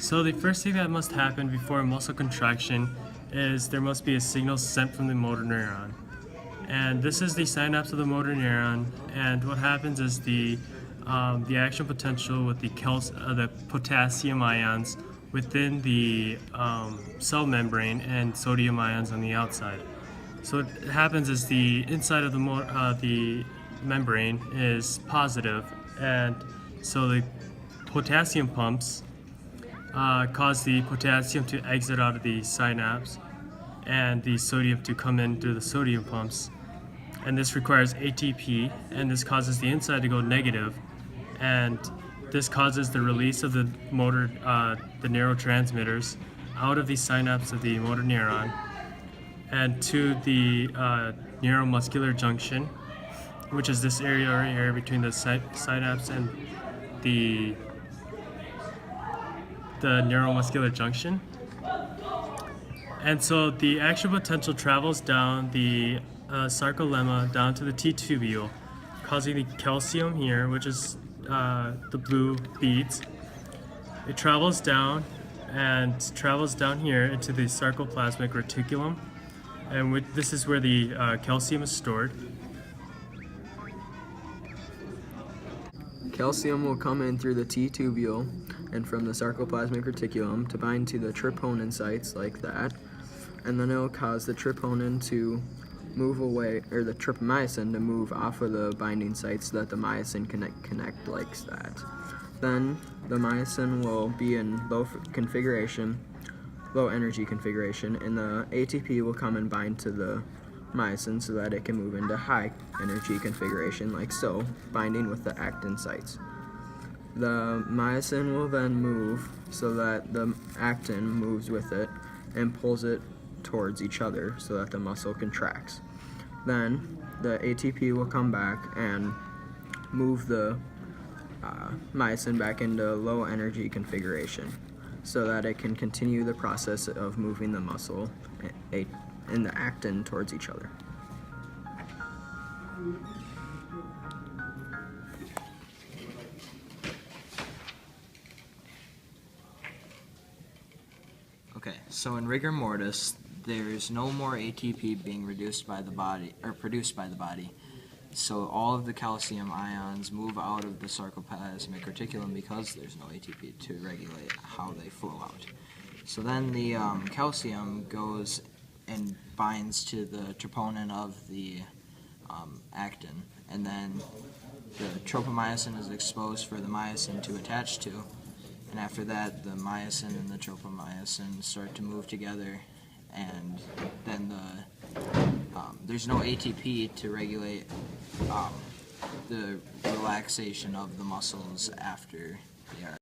So the first thing that must happen before muscle contraction is there must be a signal sent from the motor neuron. And this is the synapse of the motor neuron, and what happens is the action potential with the potassium ions within the cell membrane and sodium ions on the outside. So what happens is the inside of the membrane is positive, and so the potassium pumps cause the potassium to exit out of the synapse and the sodium to come in through the sodium pumps. And this requires ATP, and this causes the inside to go negative, and this causes the release of the neurotransmitters out of the synapse of the motor neuron and to the neuromuscular junction, which is this area right here between the synapse and the neuromuscular junction. And so the action potential travels down the sarcolemma down to the T-tubule, causing the calcium here, which is the blue beads. It travels down here into the sarcoplasmic reticulum, and this is where the calcium is stored. Calcium will come in through the T-tubule and from the sarcoplasmic reticulum to bind to the troponin sites like that, and then it will cause the troponin to move away, or the tryptomyosin to move off of the binding sites so that the myosin can connect like that. Then the myosin will be in low energy configuration, and the ATP will come and bind to the myosin so that it can move into high energy configuration like so, binding with the actin sites. The myosin will then move so that the actin moves with it and pulls it towards each other so that the muscle contracts. Then the ATP will come back and move the myosin back into low energy configuration so that it can continue the process of moving the muscle and the actin towards each other. Okay, so in rigor mortis, there's no more ATP being produced by the body. So all of the calcium ions move out of the sarcoplasmic reticulum because there's no ATP to regulate how they flow out. So then the calcium goes and binds to the troponin of the actin, and then the tropomyosin is exposed for the myosin to attach to, and after that the myosin and the tropomyosin start to move together, and then there's no ATP to regulate the relaxation of the muscles after they are